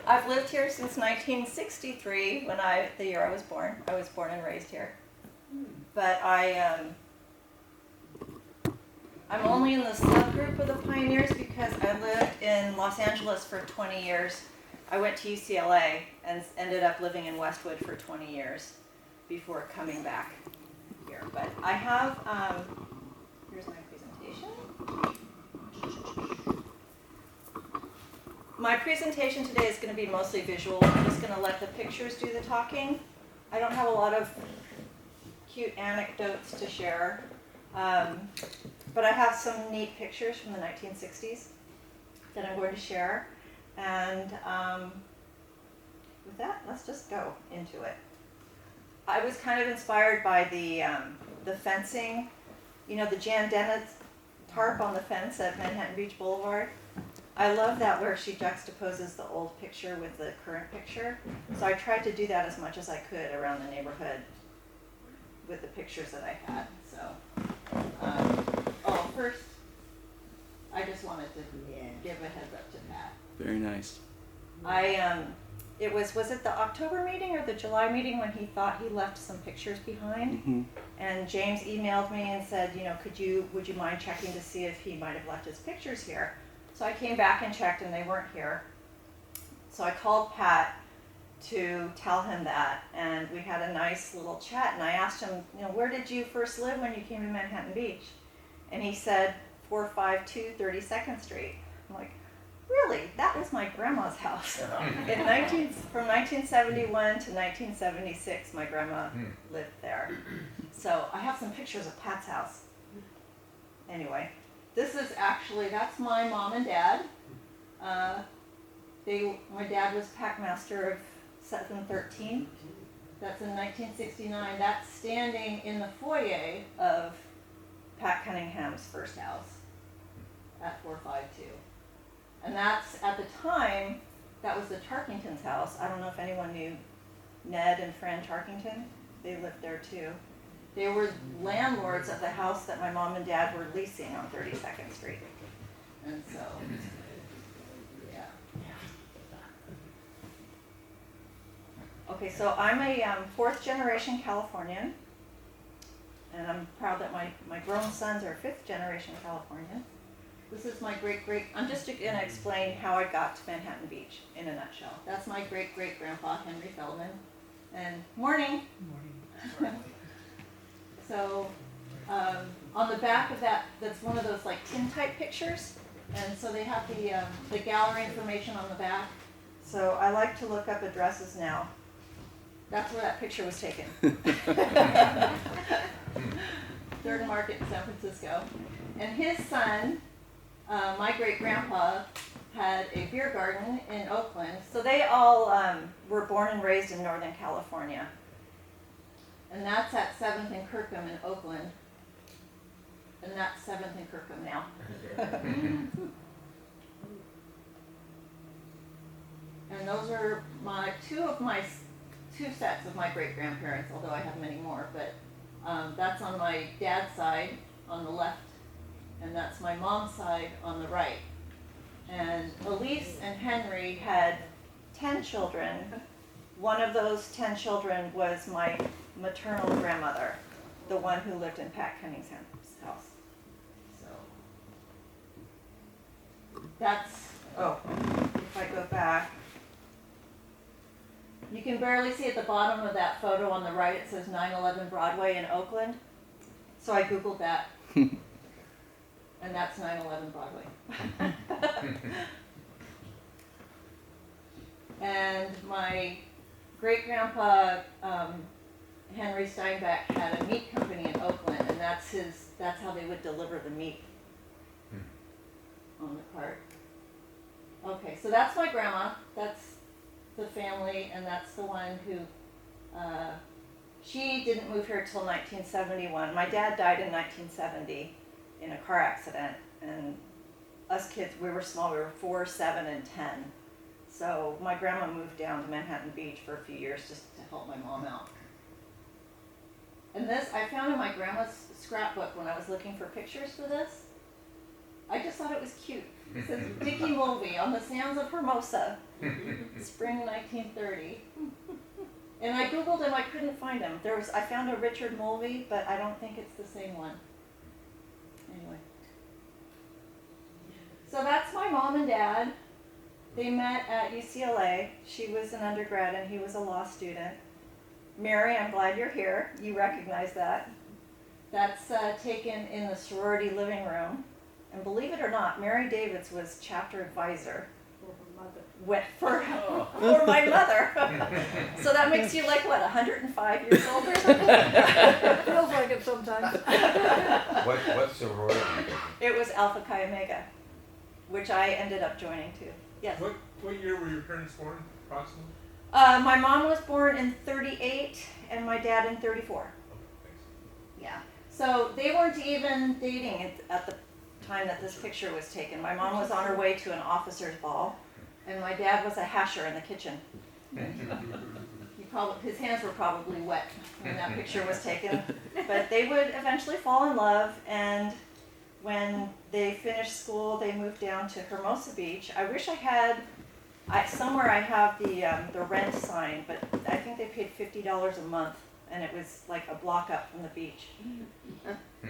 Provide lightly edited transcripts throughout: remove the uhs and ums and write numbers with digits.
I've lived here since 1963, the year I was born. I was born and raised here. But I'm only in the subgroup of the pioneers because I lived in Los Angeles for 20 years. I went to UCLA and ended up living in Westwood for 20 years before coming back here. But I have, here's my presentation. My presentation today is going to be mostly visual. I'm just going to let the pictures do the talking. I don't have a lot of cute anecdotes to share, but I have some neat pictures from the 1960s that I'm going to share. And with that, let's just go into it. I was kind of inspired by the fencing, you know, the Jan Dennett tarp on the fence at Manhattan Beach Boulevard. I love that where she juxtaposes the old picture with the current picture. So I tried to do that as much as I could around the neighborhood with the pictures that I had. So, first, I just wanted to give a heads up to Pat. Very nice. Was it the October meeting or the July meeting when he thought he left some pictures behind? Mm-hmm. And James emailed me and said, you know, would you mind checking to see if he might have left his pictures here? So I came back and checked and they weren't here. So I called Pat to tell him that, and we had a nice little chat, and I asked him, you know, where did you first live when you came to Manhattan Beach? And he said 452 32nd Street. I'm like, really? That was my grandma's house. From 1971 to 1976, my grandma lived there. So I have some pictures of Pat's house. Anyway, that's my mom and dad. My dad was packmaster of 713. That's in 1969. That's standing in the foyer of Pat Cunningham's first house at 452. And that's, at the time, that was the Tarkington's house. I don't know if anyone knew Ned and Fran Tarkington. They lived there too. They were landlords of the house that my mom and dad were leasing on 32nd Street. And so, yeah. Okay, so I'm a fourth generation Californian. And I'm proud that my grown sons are fifth generation Californians. This is my I'm just going to explain how I got to Manhattan Beach in a nutshell. That's my great-great-grandpa, Henry Feldman. And morning. Morning. So on the back of that's one of those like tin type pictures. And so they have the gallery information on the back. So I like to look up addresses now. That's where that picture was taken. Third Market in San Francisco. And his son, my great-grandpa, had a beer garden in Oakland. So they all were born and raised in Northern California. And that's at 7th and Kirkham in Oakland. And that's 7th and Kirkham now. And those are two sets of my great-grandparents, although I have many more. But that's on my dad's side on the left. And that's my mom's side on the right. And Elise and Henry had 10 children. One of those 10 children was my maternal grandmother, the one who lived in Pat Cunningham's house. So if I go back, you can barely see at the bottom of that photo on the right, it says 911 Broadway in Oakland. So I Googled that. And that's 911 Broadway. And my great-grandpa, Henry Steinbeck, had a meat company in Oakland, and that's how they would deliver the meat on the cart. Okay, so that's my grandma. That's the family, and that's the one who, she didn't move here till 1971. My dad died in 1970. In a car accident, and us kids, we were small, we were 4, 7, and 10. So my grandma moved down to Manhattan Beach for a few years just to help my mom out. And this, I found in my grandma's scrapbook when I was looking for pictures for this. I just thought it was cute. It says Dickie Mulvey on the sands of Hermosa. spring 1930. And I Googled him, I couldn't find him. I found a Richard Mulvey, but I don't think it's the same one. Anyway. So that's my mom and dad. They met at UCLA. She was an undergrad and he was a law student. Mary, I'm glad you're here. You recognize that. That's taken in the sorority living room. And believe it or not, Mary Davids was chapter advisor for my mother. So that makes you like, what, 105 years old or something? Feels like it sometimes. What sorority? It was Alpha Chi Omega, which I ended up joining too. Yes. What year were your parents born, approximately? My mom was born in 38 and my dad in 34. Okay, thanks. Yeah. So they weren't even dating at the time that this picture was taken. My mom was on her way to an officer's ball, and my dad was a hasher in the kitchen. His hands were probably wet when that picture was taken. But they would eventually fall in love, and when they finished school, they moved down to Hermosa Beach. I wish I had, somewhere I have the rent sign, but I think they paid $50 a month, and it was like a block up from the beach.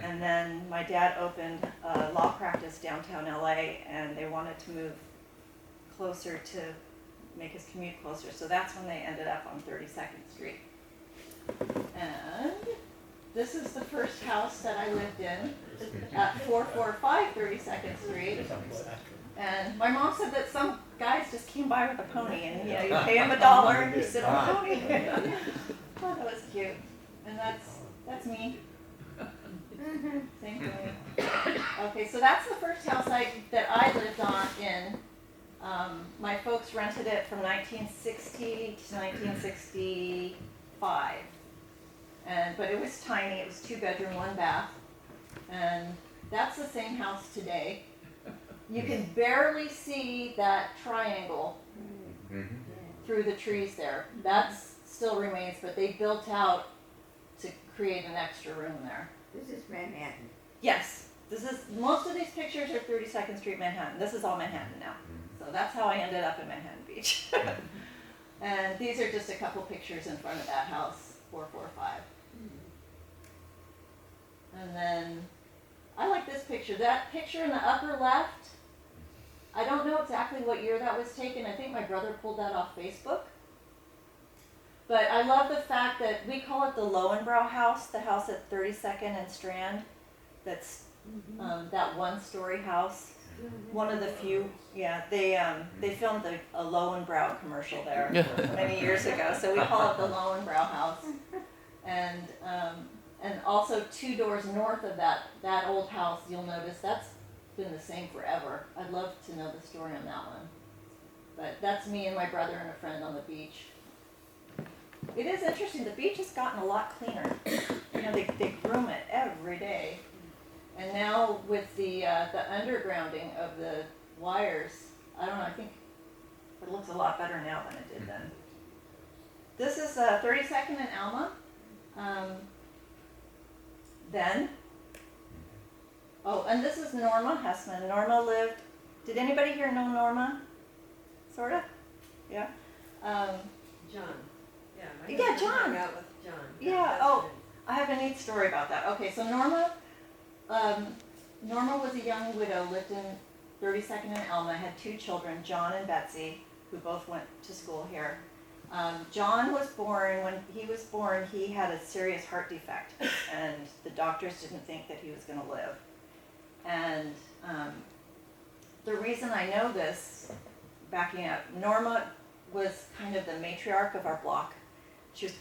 And then my dad opened a law practice downtown LA, and they wanted to move closer to make his commute closer. So that's when they ended up on 32nd Street. And this is the first house that I lived in at 445 32nd Street. And my mom said that some guys just came by with a pony, and you pay him $1 and you sit on the pony. Oh, that was cute. And that's me. Same thing. Okay, so that's the first house that I lived on in. My folks rented it from 1960 to 1965. But it was tiny. It was 2-bedroom, 1 bath. And that's the same house today. You can barely see that triangle through the trees there. That still remains, but they built out to create an extra room there. This is Manhattan. Yes, most of these pictures are 32nd Street, Manhattan. This is all Manhattan now. So that's how I ended up in Manhattan Beach. And these are just a couple pictures in front of that house, 445. And then I like this picture. That picture in the upper left, I don't know exactly what year that was taken. I think my brother pulled that off Facebook. But I love the fact that we call it the Lowenbrow house, the house at 32nd and Strand. That's that 1-story house. One of the few, yeah, they filmed a Lowenbrow commercial there many years ago, so we call it the Lowenbrow house. And also 2 doors north of that old house, you'll notice that's been the same forever. I'd love to know the story on that one. But that's me and my brother and a friend on the beach. It is interesting, the beach has gotten a lot cleaner. They groom it every day. And now with the undergrounding of the wires, I don't know, I think it looks a lot better now than it did then. This is 32nd and Alma. And this is Norma Hessman. Norma lived, did anybody here know Norma? Sorta? Yeah? John. Yeah, John. Hung out with John. Yeah, I have a neat story about that. Okay, so Norma was a young widow, lived in 32nd and Alma, had 2 children, John and Betsy, who both went to school here. John was born, when he was born, he had a serious heart defect, and the doctors didn't think that he was going to live. And the reason I know this, backing up, Norma was kind of the matriarch of our block. She was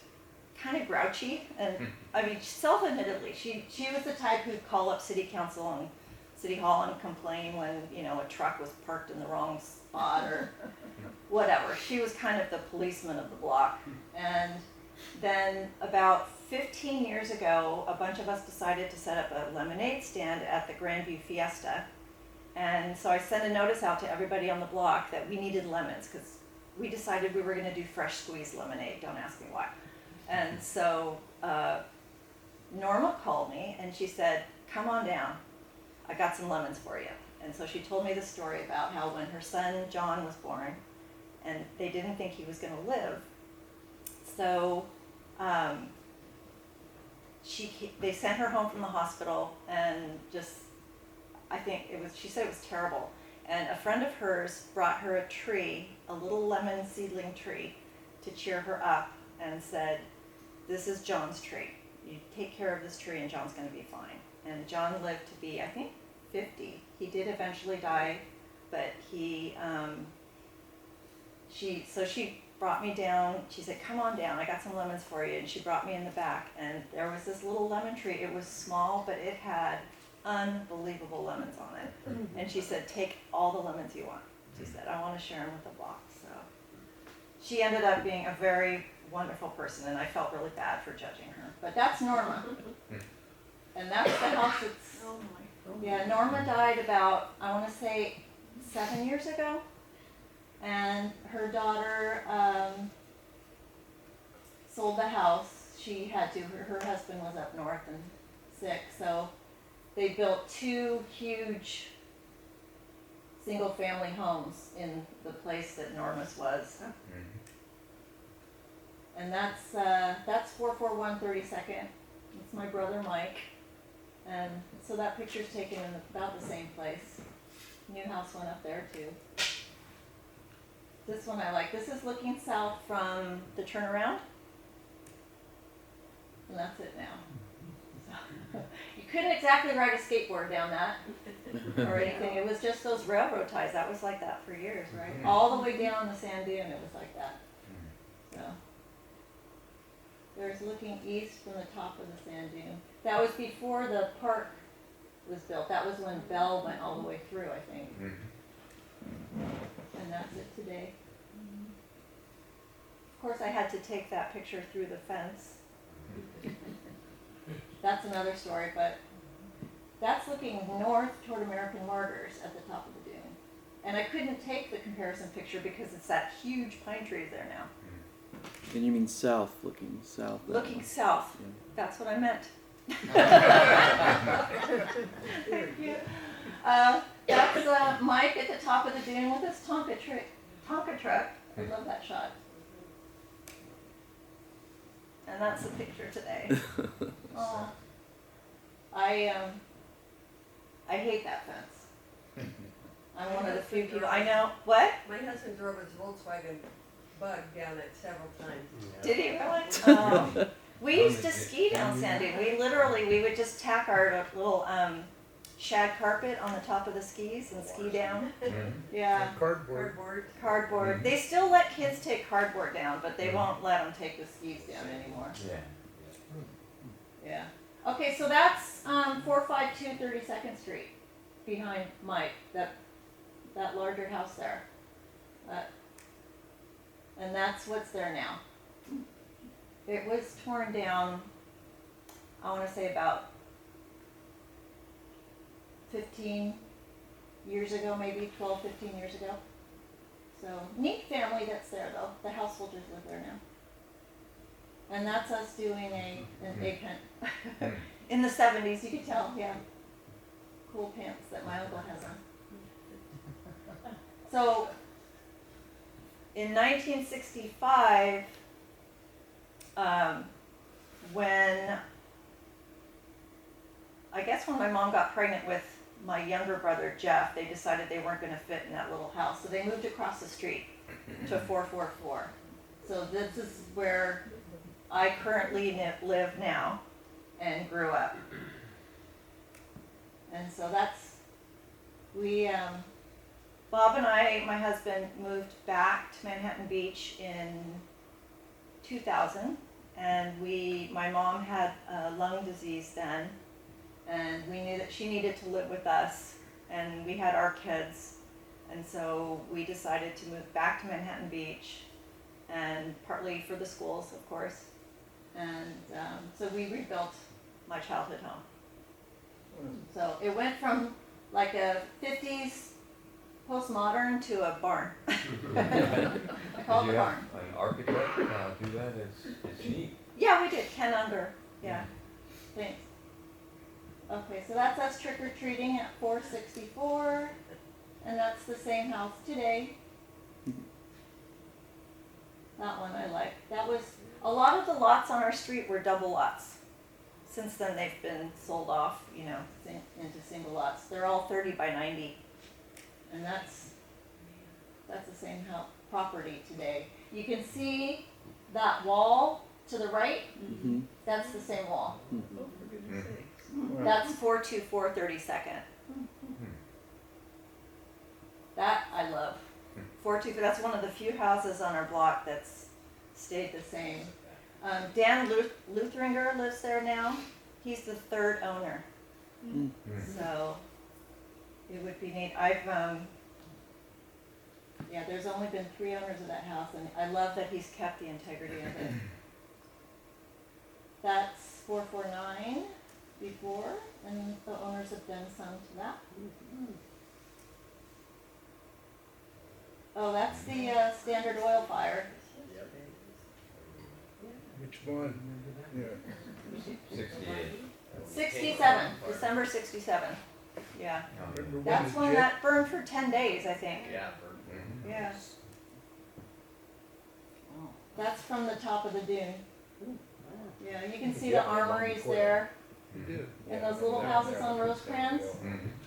kind of grouchy, and self-admittedly, she was the type who'd call up city council and city hall and complain when a truck was parked in the wrong spot or whatever. She was kind of the policeman of the block. And then about 15 years ago, a bunch of us decided to set up a lemonade stand at the Grandview Fiesta. And so I sent a notice out to everybody on the block that we needed lemons, because we decided we were going to do fresh squeezed lemonade. Don't ask me why. And so Norma called me and she said, "Come on down. I got some lemons for you." And so she told me the story about how when her son John was born, and they didn't think he was going to live. So they sent her home from the hospital, and just, she said it was terrible. And a friend of hers brought her a tree, a little lemon seedling tree, to cheer her up, and said, "This is John's tree. You take care of this tree and John's going to be fine." And John lived to be, I think, 50. He did eventually die, but she brought me down. She said, "Come on down, I got some lemons for you." And she brought me in the back, and there was this little lemon tree. It was small, but it had unbelievable lemons on it. And she said, "Take all the lemons you want." She said, "I want to share them with the flock." So she ended up being a very wonderful person, and I felt really bad for judging her. But that's Norma. And that's the house that's, Oh my. yeah, Norma died about, I want to say, 7 years ago. And her daughter sold the house. She had to, her husband was up north and sick, so they built 2 huge single-family homes in the place that Norma's was. And that's 441 32nd. It's my brother Mike. And so that picture's taken in about the same place. New house went up there too. This one I like. This is looking south from the turnaround. And that's it now. So, you couldn't exactly ride a skateboard down that or anything. It was just those railroad ties. That was like that for years, right? All the way down the sand dune, it was like that. So there's looking east from the top of the sand dune. That was before the park was built. That was when Bell went all the way through, I think. And that's it today. Of course, I had to take that picture through the fence. That's another story, but that's looking north toward American Martyrs at the top of the dune. And I couldn't take the comparison picture because it's that huge pine trees there now. And you mean south, looking south? that Looking way. south. Yeah. That's what I meant. Thank you. That's Mike at the top of the dune with his Tonka truck. I love that shot. And that's the picture today. Oh, I hate that fence. I'm one of the few people. I know. What? My husband drove his Volkswagen Bug down it several times. Did he really? Oh. We used to ski down Sand Dune. We would just tack our little shag carpet on the top of the skis and ski down. Yeah, Cardboard. cardboard. They still let kids take cardboard down, but they won't let them take the skis down anymore. Yeah. Okay, so that's 452 32nd Street behind Mike. That larger house there. And that's what's there now. It was torn down, I want to say about 15 years ago, maybe 12, 15 years ago. So, neat family that's there though. The householders live there now. And that's us doing an egg hunt. In the 70s, you could tell, yeah. Cool pants that my uncle has on. So, in 1965, when my mom got pregnant with my younger brother Jeff, they decided they weren't going to fit in that little house, so they moved across the street to 444. So this is where I currently live now and grew up. And so Bob and I, my husband, moved back to Manhattan Beach in 2000, and my mom had lung disease then, and we knew that she needed to live with us, and we had our kids, and so we decided to move back to Manhattan Beach, and partly for the schools, of course, and so we rebuilt my childhood home. So it went from like a 50s postmodern to a barn. I call it a barn. An architect do that? It's neat. Yeah, we did. Ken Unger. Yeah. Thanks. Okay, so that's us trick-or-treating at 464. And that's the same house today. That one I like. That was, a lot of the lots on our street were double lots. Since then, they've been sold off, you know, into single lots. They're all 30 by 90. And that's the same property today. You can see that wall to the right, Mm-hmm. that's the same wall. Oh, for goodness sakes. That's 424 32nd. That I love. 424, that's one of the few houses on our block that's stayed the same. Dan Luthringer lives there now. He's the third owner. Mm. So it would be neat. Yeah, there's only been 3 owners of that house, and I love that he's kept the integrity of it. That's 449 before, and the owners have done some to that. Oh, that's the Standard Oil fire. Which one? Yeah. 68. 67, December 67. Yeah. Remember when That's the when jet- that burned for 10 days, I think. Yeah. Yeah. That's from the top of the dune. Yeah, you can see the armories there, It did. and those little houses on Rosecrans.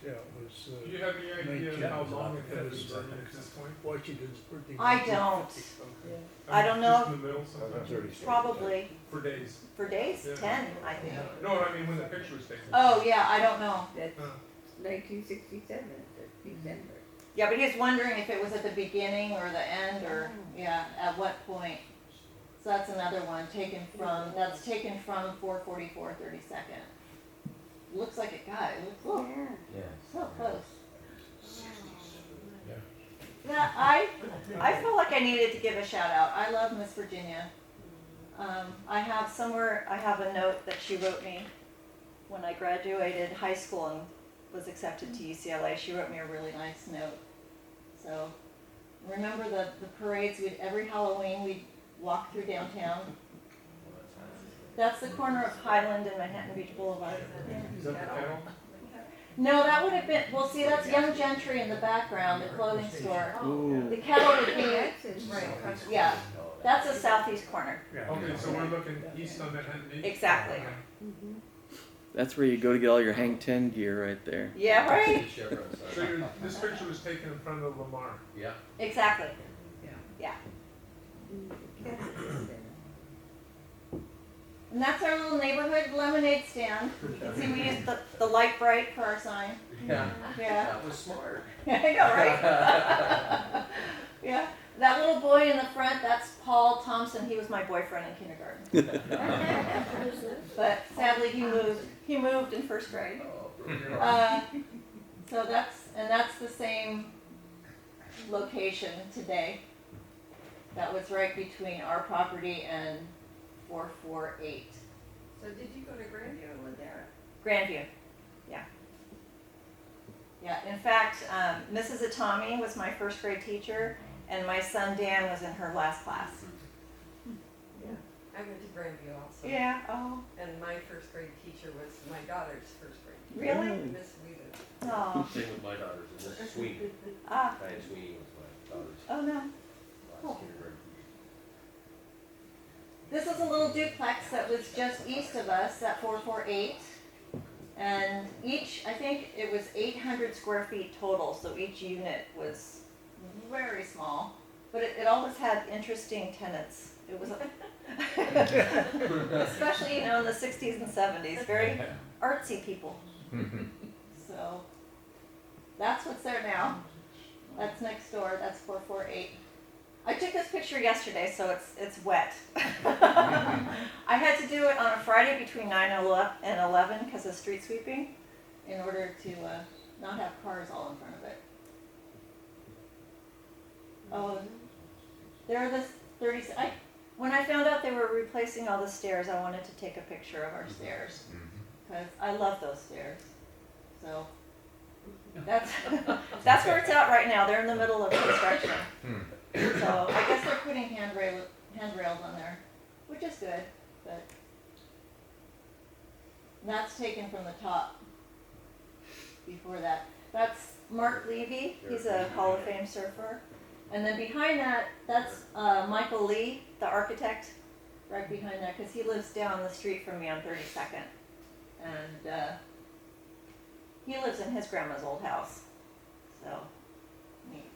Yeah, it was, Do you have any idea of how long it has been burning at this point? Washington's birthday. I was don't. 50. I don't Just know. in the middle sometimes? Probably For days. for days, Yeah. 10, I think. No, I mean when the picture was taken. Oh, yeah, I don't know. That's Uh, 1967, December. Yeah, but he was wondering if it was at the beginning or the end, or, yeah, at what point. So that's another one that's taken from 444 32nd. Looks like it got, it looks Yes. so close. Yeah, I felt like I needed to give a shout out. I love Miss Virginia. I have a note that she wrote me when I graduated high school and was accepted to UCLA. She wrote me a really nice note. So, remember the parades, every Halloween we'd walk through downtown. That's the corner of Highland and Manhattan Beach Boulevard. Is that the kettle? No, that would have been, well, see, that's Young Gentry in the background, the clothing store. Ooh. The kettle would be, Right. yeah, that's the southeast corner. Okay, so we're looking east on Manhattan Beach? Exactly. Okay. That's where you go to get all your Hang 10 gear right there. Yeah, right? So this picture was taken in front of Lamar. Yeah. Exactly. Yeah. Yeah. And that's our little neighborhood lemonade stand. You can see we used the light bright for our sign. Yeah. Yeah. That was smart. I know, right? Yeah. That little boy in the front, that's Paul Thompson. He was my boyfriend in kindergarten. But sadly, he moved in first grade. So that's the same location today. That was right between our property and 448. So did you go to Grandview and live there? Grandview, yeah. Yeah, in fact, Mrs. Atami was my first grade teacher, and my son Dan was in her last class. I went to Grandview also. Yeah, oh, And my first grade teacher was my daughter's first grade teacher. really? Miss Wheeler. Oh, Same with my daughters, and Miss Sweeney. ah, Diane Sweeney was my daughter's oh no. last kindergarten. This is a little duplex that was just east of us at 448. And I think it was 800 square feet total, so each unit was very small. But it always had interesting tenants. It was, especially, in the 60s and 70s, very artsy people. So that's what's there now. That's next door, that's 448. I took this picture yesterday, so it's wet. I had to do it on a Friday between 9 and 11 because of street sweeping, in order to not have cars all in front of it. Oh, there are the 30. When I found out they were replacing all the stairs, I wanted to take a picture of our stairs because I love those stairs. So that's where it's at right now. They're in the middle of construction. So I guess they're putting handrails on there, which is good, but that's taken from the top. Before that, that's Mark Levy. He's a Hall of Fame surfer. And then behind that, that's Michael Lee, the architect, right behind that, because he lives down the street from me on 32nd. And he lives in his grandma's old house. So, neat.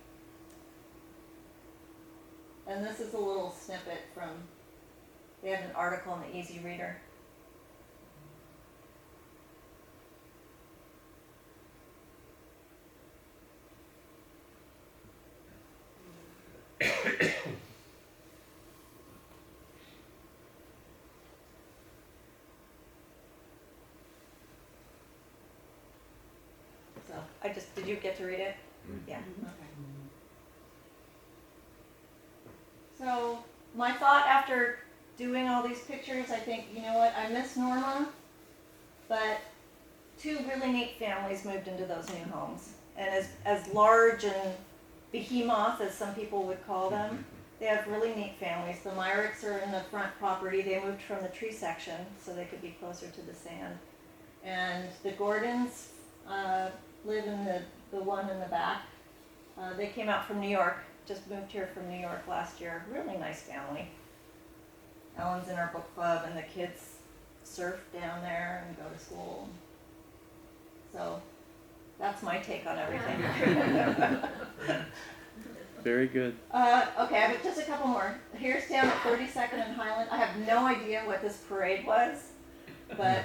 And this is a little snippet from, they had an article in the Easy Reader. So, did you get to read it? Yeah, okay. So, my thought after doing all these pictures, I think, you know what, I miss Norma, but two really neat families moved into those new homes. And as large and behemoth as some people would call them, they have really neat families. The Myricks are in the front property. They moved from the tree section so they could be closer to the sand. And the Gordons live in the one in the back. They came out from New York, just moved here from New York last year. Really nice family. Ellen's in our book club, and the kids surf down there and go to school. So that's my take on everything. Very good. Okay, I have just a couple more. Here's down at 32nd and Highland. I have no idea what this parade was, but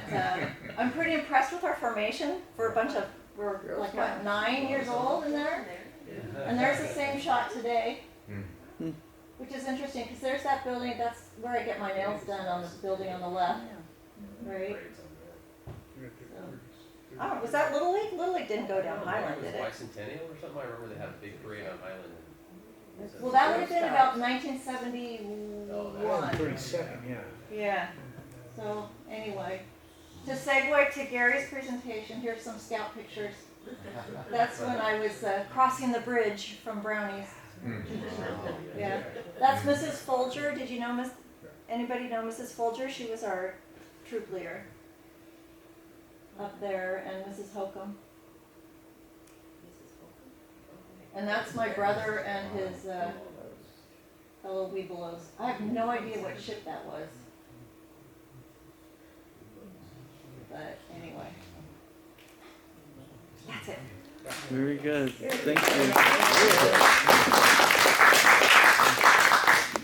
I'm pretty impressed with our formation for a bunch of, we're like, what, 9 years old in there? And there's the same shot today, which is interesting because there's that building, that's where I get my nails done, on this building on the left, right? Oh, was that Little League? Little League didn't go down Highland, did it? Bicentennial or something, I remember they had a big parade on Highland. Well, that would have been about 1971. 32nd, yeah. Yeah. So anyway, to segue to Gary's presentation, here's some scout pictures. That's when I was crossing the bridge from Brownies. Yeah. That's Mrs. Folger. Did you know anybody know Mrs. Folger? She was our troop leader up there, and Mrs. Hokum. And that's my brother and his fellow Weebelows. I have no idea what ship that was. But anyway. That's it. Very good. Thank you.